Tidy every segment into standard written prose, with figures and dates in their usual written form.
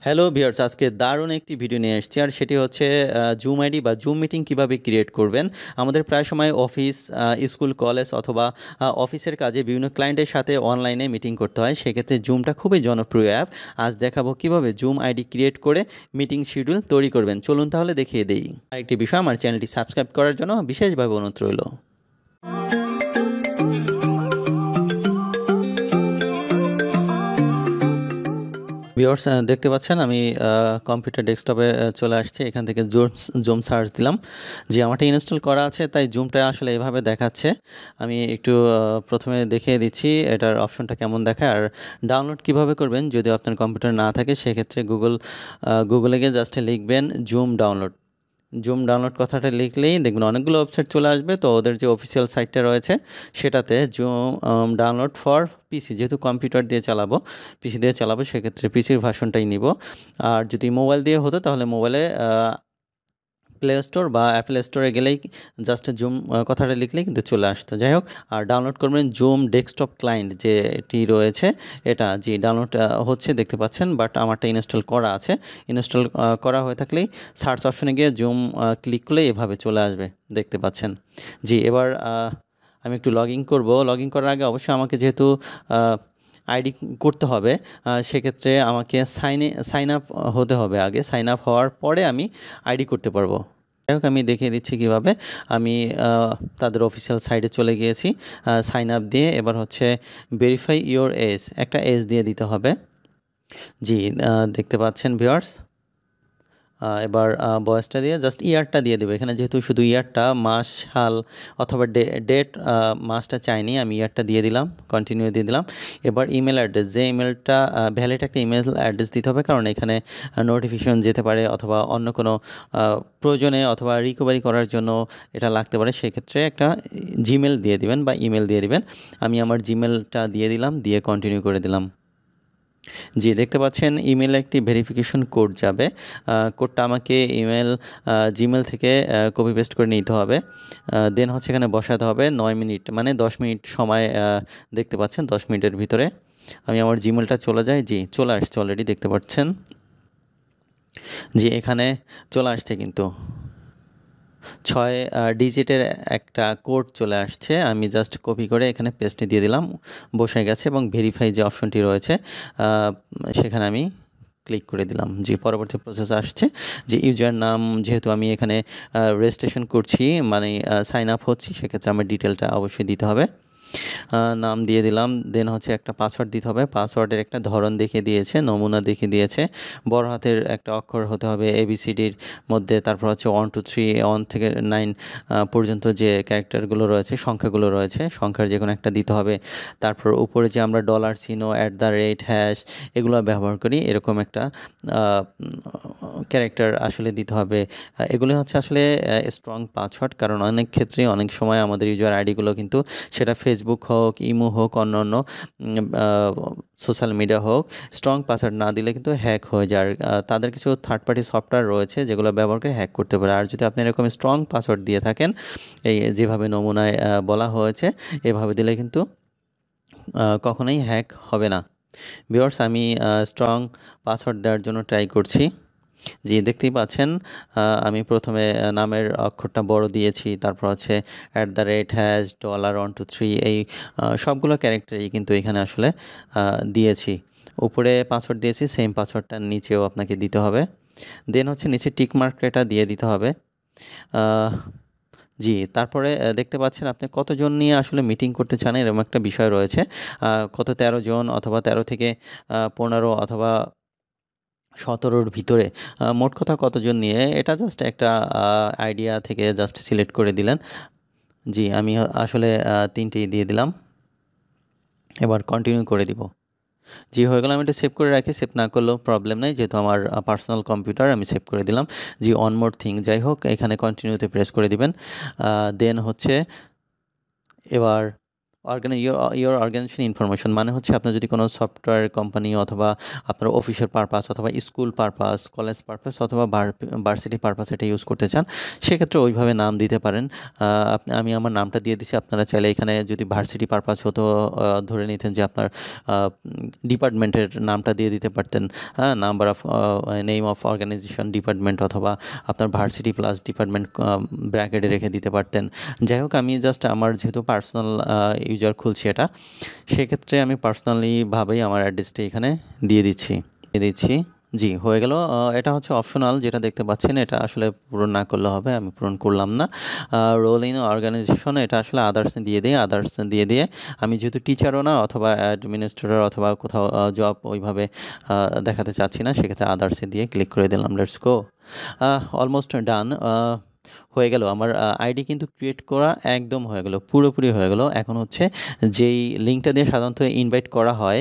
Hello viewers, আজকে দারুণ একটি ভিডিও নিয়ে এসেছি আর সেটি হচ্ছে জুম আইডি বা জুম মিটিং কিভাবে ক্রিয়েট করবেন। আমাদের প্রায় সময় অফিস, স্কুল, কলেজ অথবা অফিসের কাজে বিভিন্ন ক্লায়েন্টের সাথে অনলাইনে মিটিং করতে হয়। সেক্ষেত্রে জুমটা খুবই জনপ্রিয় অ্যাপ। আজ দেখাবো কিভাবে জুম আইডি ক্রিয়েট করে মিটিং শিডিউল তৈরি করবেন। চলুন তাহলে দেখিয়ে দেই। আরেকটি বিষয়, আমার চ্যানেলটি সাবস্ক্রাইব করার জন্য বিশেষভাবে অনুরোধ রইল। ভিউয়ার্স, দেখতে পাচ্ছেন আমি কম্পিউটার ডেস্কটপে চলে আসছি। এখান থেকে জুম সার্চ দিলাম। যে আমারটা ইনস্টল করা আছে, তাই জুমটা আসলে এভাবে দেখাচ্ছে। আমি একটু প্রথমে দেখিয়ে দিচ্ছি এটার অপশনটা কেমন দেখায় আর ডাউনলোড কিভাবে করবেন। যদি আপনার কম্পিউটার না থাকে সেক্ষেত্রে গুগলে গিয়ে জাস্ট লিখবেন জুম ডাউনলোড কথাটা লিখলেই দেখবেন অনেকগুলো ওয়েবসাইট চলে আসবে। তো ওদের যে অফিসিয়াল সাইটটা রয়েছে সেটাতে জুম ডাউনলোড ফর পিসি, যেহেতু কম্পিউটার দিয়ে চালাবো, পিসি দিয়ে চালাবো, সেক্ষেত্রে পিসির ভার্সনটাই নিব। আর যদি মোবাইল দিয়ে হতো তাহলে মোবাইলে প্লে স্টোর বা অ্যাপেল স্টোরে গেলেই জাস্ট জুম কথাটা লিখলেই কিন্তু চলে আসতো। যাই হোক, আর ডাউনলোড করবেন জুম ডেস্কটপ ক্লায়েন্ট যেটি রয়েছে, এটা যে ডাউনলোড হচ্ছে দেখতে পাচ্ছেন, বাট আমারটা ইনস্টল করা আছে। ইনস্টল করা হয়ে থাকলেই সার্চ অপশনে গিয়ে জুম ক্লিক করলে এভাবে চলে আসবে, দেখতে পাচ্ছেন। জি, এবার আমি একটু লগ ইন করবো। লগ ইন করার আগে অবশ্যই আমাকে যেহেতু আইডি করতে হবে, সেক্ষেত্রে আমাকে সাইন আপ হতে হবে আগে। সাইন আপ হওয়ার পরে আমি আইডি করতে পারবো। যাই হোক, আমি দেখিয়ে দিচ্ছি কীভাবে। আমি তাদের অফিসিয়াল সাইটে চলে গিয়েছি। সাইন আপ দিয়ে এবার হচ্ছে ভেরিফাই ইওর এজ, একটা এজ দিয়ে দিতে হবে। জি, দেখতে পাচ্ছেন ভিউয়ার্স। এবার বয়সটা দিয়ে জাস্ট ইয়ারটা দিয়ে দেবো। এখানে যেহেতু শুধু ইয়ারটা, মাস, সাল অথবা ডেট, মাসটা চাইনি, আমি ইয়ারটা দিয়ে দিলাম, কন্টিনিউ দিয়ে দিলাম। এবার ইমেল অ্যাড্রেস, যে ইমেলটা ভ্যালিড একটা ইমেল অ্যাড্রেস দিতে হবে, কারণ এখানে নোটিফিকেশন যেতে পারে অথবা অন্য কোনো প্রয়োজনে অথবা রিকভারি করার জন্য এটা লাগতে পারে। সেক্ষেত্রে একটা জিমেল দিয়ে দিবেন বা ইমেল দিয়ে দিবেন। আমি আমার জিমেলটা দিয়ে দিলাম, দিয়ে কন্টিনিউ করে দিলাম। জি, দেখতে পাচ্ছেন ইমেলে একটি ভেরিফিকেশন কোড যাবে। কোডটা আমাকে জিমেল থেকে কপি পেস্ট করে নিতে হবে। দেন হচ্ছে এখানে বসাতে হবে 9 মিনিট, মানে 10 মিনিট সময়। দেখতে পাচ্ছেন 10 মিনিটের ভিতরে আমি আমার জিমেলটা চলে যাই। জি, চলে আসছে অলরেডি, দেখতে পাচ্ছেন। জি, এখানে চলে আসছে কিন্তু 6 ডিজিটের একটা কোড চলে আসছে। আমি জাস্ট কপি করে এখানে পেস্টে দিয়ে দিলাম, বসে গেছে। এবং ভেরিফাই যে অপশনটি রয়েছে সেখানে আমি ক্লিক করে দিলাম। জি, পরবর্তী প্রসেস আসছে যে ইউজার নাম, যেহেতু আমি এখানে রেজিস্ট্রেশন করছি, মানে সাইন আপ হচ্ছি, সেক্ষেত্রে আমার ডিটেলটা অবশ্যই দিতে হবে। নাম দিয়ে দিলাম। দেন হচ্ছে একটা পাসওয়ার্ড দিতে হবে। পাসওয়ার্ডের একটা ধরন দেখিয়ে দিয়েছে, নমুনা দেখিয়ে দিয়েছে। বড় হাতের একটা অক্ষর হতে হবে ABCDর মধ্যে। তারপর হচ্ছে 1 2 3, 1 থেকে 9 পর্যন্ত যে ক্যারেক্টারগুলো রয়েছে, সংখ্যাগুলো রয়েছে, সংখ্যার যে কোনো একটা দিতে হবে। তারপর উপরে যে আমরা ডলার চিহ্ন, @ এগুলো ব্যবহার করি, এরকম একটা ক্যারেক্টার আসলে দিতে হবে। এগুলো হচ্ছে আসলে স্ট্রং পাসওয়ার্ড, কারণ অনেক ক্ষেত্রে অনেক সময় আমাদের ইউজার আইডিগুলো কিন্তু, সেটা ফেসবুক হোক, ইমো হোক, অন্যান্য সোশ্যাল মিডিয়া হোক, স্ট্রং পাসওয়ার্ড না দিলে কিন্তু হ্যাক হয়ে যায়। তাদের কিছু থার্ড পার্টি সফটওয়্যার রয়েছে যেগুলো ব্যবহার করে হ্যাক করতে পারে। আর যদি আপনি এরকম স্ট্রং পাসওয়ার্ড দিয়ে থাকেন, এই যেভাবে নমুনায় বলা হয়েছে, এভাবে দিলে কিন্তু কখনোই হ্যাক হবে না। ভিউয়ার্স, আমি স্ট্রং পাসওয়ার্ড দেওয়ার জন্য ট্রাই করছি। জি, দেখতেই পাচ্ছেন আমি প্রথমে নামের অক্ষরটা বড় দিয়েছি, তারপর হচ্ছে $#$1 2 3, এই সবগুলো ক্যারেক্টারই কিন্তু এখানে আসলে দিয়েছি। উপরে পাসওয়ার্ড দিয়েছি, সেম পাসওয়ার্ডটা নিচেও আপনাকে দিতে হবে। দেন হচ্ছে নিচে টিক মার্ক এটা দিয়ে দিতে হবে। জি, তারপরে দেখতে পাচ্ছেন আপনি কতজন নিয়ে আসলে মিটিং করতে চান, এরকম একটা বিষয় রয়েছে। কত 13 জন অথবা 13 থেকে 15 অথবা 17র ভিতরে, মোট কথা কতজন নিয়ে, এটা জাস্ট একটা আইডিয়া থেকে জাস্ট সিলেক্ট করে দিলেন। জি, আমি আসলে 3টেই দিয়ে দিলাম। এবার কন্টিনিউ করে দিব। জি, হয়ে গেল। আমি এটা সেভ করে রাখি, সেভ না করলেও প্রবলেম নেই, যেহেতু আমার পার্সোনাল কম্পিউটার, আমি সেভ করে দিলাম। জি, ওয়ান মোর থিং, যাই হোক, এখানে কন্টিনিউতে প্রেস করে দিবেন। দেন হচ্ছে এবার ইয়োর অর্গানাইজেশন ইনফরমেশন মানে হচ্ছে আপনার যদি কোনো সফটওয়্যার কোম্পানি অথবা আপনার অফিসের পারপাস অথবা স্কুল পারপাস, কলেজ পারপাস অথবা ভার্সিটি পারপাস এটা ইউজ করতে চান, সেক্ষেত্রে ওইভাবে নাম দিতে পারেন। আমি আমার নামটা দিয়ে দিচ্ছি। আপনারা চাইলে এখানে যদি ভার্সিটি পারপাস হতো, ধরে নিতেন যে আপনার ডিপার্টমেন্টের নামটা দিয়ে দিতে পারতেন, হ্যাঁ, number of name of organization department, অথবা আপনার ভার্সিটি প্লাস ডিপার্টমেন্ট ব্র্যাকেটে রেখে দিতে পারতেন। যাই হোক, আমি জাস্ট আমার যেহেতু পার্সোনাল ইউজার খুলছি এটা, সেক্ষেত্রে আমি পার্সোনালিভাবেই আমার অ্যাড্রেসটা এখানে দিয়ে দিচ্ছি। জি, হয়ে গেল। এটা হচ্ছে অপশনাল, যেটা দেখতে পাচ্ছেন এটা আসলে পূরণ না করলে হবে, আমি পূরণ করলাম না। রোল ইন অর্গানাইজেশন এটা আসলে আদার্স দিয়ে আমি যেহেতু টিচারও না অথবা অ্যাডমিনিস্ট্রেটর অথবা কোথাও জব ওইভাবে দেখাতে চাচ্ছি না, সেক্ষেত্রে আদার্সে দিয়ে ক্লিক করে দিলাম। Let's go. Almost done. হয়ে গেল আমার আইডি কিন্তু ক্রিয়েট করা একদম হয়ে গেল, পুরোপুরি হয়ে গেল। এখন হচ্ছে যেই লিঙ্কটা দিয়ে সাধারণত ইনভাইট করা হয়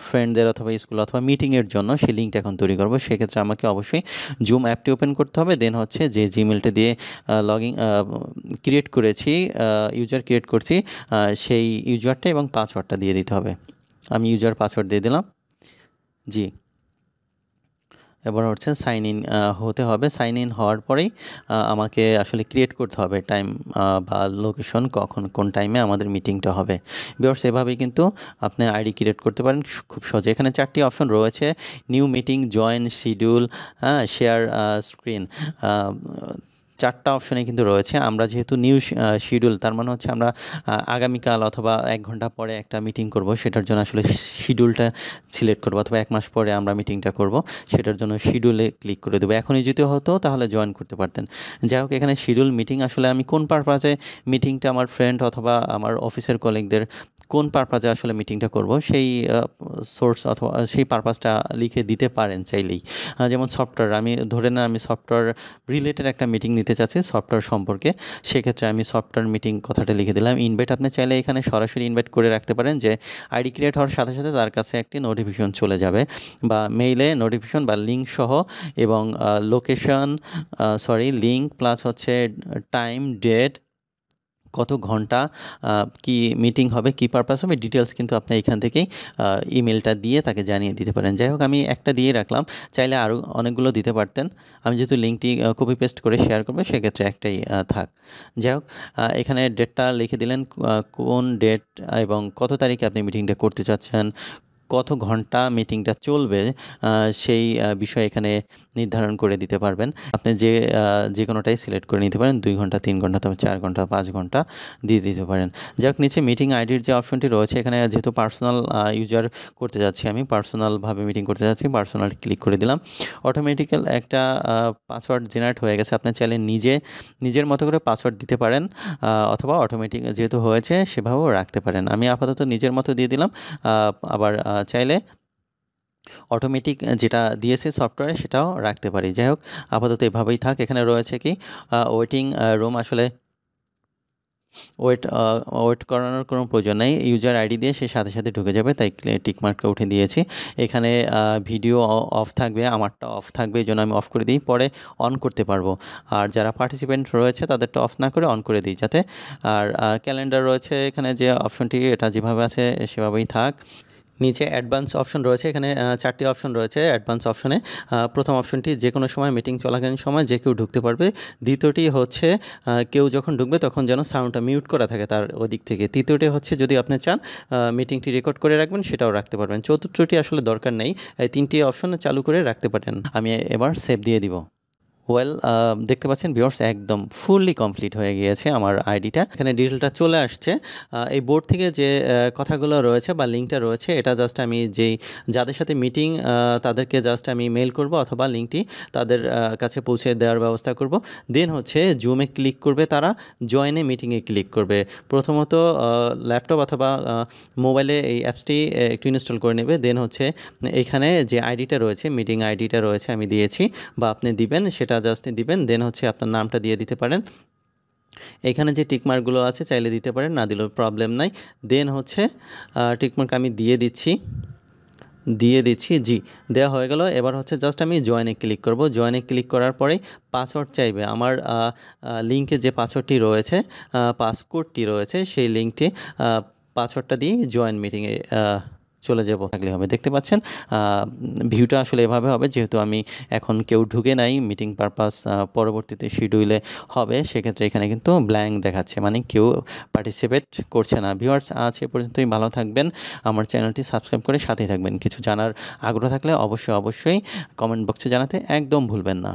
ফ্রেন্ডদের অথবা স্কুল অথবা মিটিংয়ের জন্য, সেই লিঙ্কটা এখন তৈরি করবো। সেক্ষেত্রে আমাকে অবশ্যই জুম অ্যাপটি ওপেন করতে হবে। দেন হচ্ছে যে জিমেলটা দিয়ে ক্রিয়েট করেছি, ইউজার ক্রিয়েট করছি, সেই ইউজারটা এবং পাসওয়ার্ডটা দিয়ে দিতে হবে। আমি ইউজার পাসওয়ার্ড দিয়ে দিলাম। জি, এবার হচ্ছে সাইন ইন হতে হবে। সাইন ইন হওয়ার পরেই আমাকে আসলে ক্রিয়েট করতে হবে টাইম বা লোকেশন, কখন কোন টাইমে আমাদের মিটিংটা হবে। ভিউয়ার্স, এভাবেই কিন্তু আপনি আইডি ক্রিয়েট করতে পারেন খুব সহজে। এখানে 4টি অপশন রয়েছে: new meeting, join, schedule, share screen. 4টা অপশানে কিন্তু রয়েছে। আমরা যেহেতু নিউ শিডিউল, তার মানে হচ্ছে আমরা আগামীকাল অথবা 1 ঘন্টা পরে একটা মিটিং করব, সেটার জন্য আসলে শিডিউলটা সিলেক্ট করবো, অথবা 1 মাস পরে আমরা মিটিংটা করব, সেটার জন্য শিডিউলে ক্লিক করে দেবো। এখনই যদি হতো তাহলে জয়েন করতে পারতেন। যাই হোক, এখানে শিডিউল মিটিং আসলে আমি কোন পারপাজে মিটিংটা আমার ফ্রেন্ড অথবা আমার অফিসের কলিগদের কোন পারপাজে আসলে মিটিংটা করব, সেই সোর্স অথবা সেই পারপাসটা লিখে দিতে পারেন চাইলেই। যেমন সফটওয়্যার, আমি ধরে না আমি সফটওয়্যার রিলেটেড একটা মিটিং নিতে চাচ্ছি সফটওয়্যার সম্পর্কে, সেক্ষেত্রে আমি সফটওয়্যার মিটিং কথাটা লিখে দিলাম। ইনভাইট আপনি চাইলে এখানে সরাসরি ইনভাইট করে রাখতে পারেন, যে আইডি ক্রিয়েট হওয়ার সাথে সাথে তার কাছে একটি নোটিফিকেশন চলে যাবে, বা মেইলে নোটিফিকেশন বা লিঙ্ক সহ, এবং লোকেশন, লিঙ্ক প্লাস হচ্ছে টাইম, ডেট, কত ঘন্টা কি মিটিং হবে, কি পারপাস হবে, ডিটেলস কিন্তু আপনি এখান থেকেই ইমেলটা দিয়ে তাকে জানিয়ে দিতে পারেন। যাই হোক, আমি একটা দিয়ে রাখলাম, চাইলে আরও অনেকগুলো দিতে পারতেন। আমি যেহেতু লিঙ্কটি কপি পেস্ট করে শেয়ার করবো, সেক্ষেত্রে একটাই থাক। যাই হোক, এখানে ডেটটা লিখে দিলেন, কোন ডেট এবং কত তারিখে আপনি মিটিংটা করতে চাচ্ছেন, কত ঘন্টা মিটিংটা চলবে, সেই বিষয় এখানে নির্ধারণ করে দিতে পারবেন। আপনি যে কোনোটাই সিলেক্ট করে নিতে পারেন, 2 ঘন্টা, 3 ঘন্টা, তবে 4 ঘন্টা, 5 ঘন্টা দিয়ে দিতে পারেন। যাক, নিচে মিটিং আইডির যে অপশনটি রয়েছে, এখানে যেহেতু পার্সোনাল ইউজার করতে যাচ্ছি, আমি পার্সোনালভাবে মিটিং করতে যাচ্ছি, পার্সোনাল ক্লিক করে দিলাম। অটোমেটিক্যাল একটা পাসওয়ার্ড জেনারেট হয়ে গেছে। আপনি চাইলে নিজের মতো করে পাসওয়ার্ড দিতে পারেন, অথবা অটোমেটিক যেহেতু হয়েছে সেভাবেও রাখতে পারেন। আমি আপাতত নিজের মতো দিয়ে দিলাম। আবার চাইলে অটোমেটিক যেটা দিয়েছে সফটওয়্যারে সেটাও রাখতে পারি। যাই হোক, আপাতত এভাবেই থাক। এখানে রয়েছে কি ওয়েটিং রুম, আসলে ওয়েট করানোর কোনো প্রয়োজন নেই। ইউজার আইডি দিয়ে সে সাথে সাথে ঢুকে যাবে, তাই টিকমার্কটা উঠে দিয়েছি। এখানে ভিডিও অফ থাকবে, আমারটা অফ থাকবে, এই জন্য আমি অফ করে দিই, পরে অন করতে পারবো। আর যারা পার্টিসিপেন্ট রয়েছে তাদেরটা অফ না করে অন করে দিই যাতে। আর ক্যালেন্ডার রয়েছে, এখানে যে অপশনটি এটা যেভাবে আছে সেভাবেই থাক। নিচে অ্যাডভান্স অপশন রয়েছে, এখানে 4টি অপশন রয়েছে। অ্যাডভান্স অপশনে প্রথম অপশনটি যে কোনো সময় মিটিং চলাকালীন সময় যে কেউ ঢুকতে পারবে। দ্বিতীয়টি হচ্ছে কেউ যখন ঢুকবে তখন যেন সাউন্ডটা মিউট করা থাকে তার ওদিক থেকে। তৃতীয়টি হচ্ছে যদি আপনি চান মিটিংটি রেকর্ড করে রাখবেন, সেটাও রাখতে পারবেন। চতুর্থটি আসলে দরকার নেই, এই 3টি অপশন চালু করে রাখতে পারেন। আমি এবার সেভ দিয়ে দিব। দেখতে পাচ্ছেন ভিউয়ার্স, একদম ফুললি কমপ্লিট হয়ে গিয়েছে আমার আইডিটা। এখানে ডিটেলটা চলে আসছে। এই বোর্ড থেকে যে কথাগুলো রয়েছে বা লিঙ্কটা রয়েছে, এটা জাস্ট আমি যাদের সাথে মিটিং তাদেরকে জাস্ট আমি মেল করব, অথবা লিঙ্কটি তাদের কাছে পৌঁছে দেওয়ার ব্যবস্থা করব। দেন হচ্ছে জুমে ক্লিক করবে, তারা জয়েনে মিটিংয়ে ক্লিক করবে। প্রথমত ল্যাপটপ অথবা মোবাইলে এই অ্যাপসটি একটু ইনস্টল করে নেবে। দেন হচ্ছে এখানে যে আইডিটা রয়েছে, মিটিং আইডিটা রয়েছে, আমি দিয়েছি বা আপনি দিবেন, সেটা জাস্ট দিবেন। দেন হচ্ছে আপনার নামটা দিয়ে দিতে পারেন। এখানে যে টিকমার্কগুলো আছে চাইলে দিতে পারেন, না দিলেও প্রবলেম নাই। দেন হচ্ছে টিকমার্ক আমি দিয়ে দিচ্ছি। জি, দেওয়া হয়ে গেল। এবার হচ্ছে জাস্ট আমি জয়েনে ক্লিক করব। জয়েনে ক্লিক করার পরেই পাসওয়ার্ড চাইবে। আমার লিঙ্কে যে পাসওয়ার্ডটি রয়েছে, পাসকোডটি রয়েছে, সেই লিঙ্কটি পাসওয়ার্ডটা দিয়ে জয়েন মিটিংয়ে চলে যাব থাকলে হবে। দেখতে পাচ্ছেন ভিউটা আসলে এভাবে হবে, যেহেতু আমি এখন কেউ ঢুকে নাই, মিটিং পারপাস পরবর্তীতে শিডিউলে হবে, সেক্ষেত্রে এখানে কিন্তু ব্ল্যাঙ্ক দেখাচ্ছে, মানে কেউ পার্টিসিপেট করছে না। ভিউয়ার্স, আজ এ পর্যন্তই, ভালো থাকবেন, আমার চ্যানেলটি সাবস্ক্রাইব করে সাথেই থাকবেন। কিছু জানার আগ্রহ থাকলে অবশ্যই কমেন্ট বক্সে জানাতে একদম ভুলবেন না।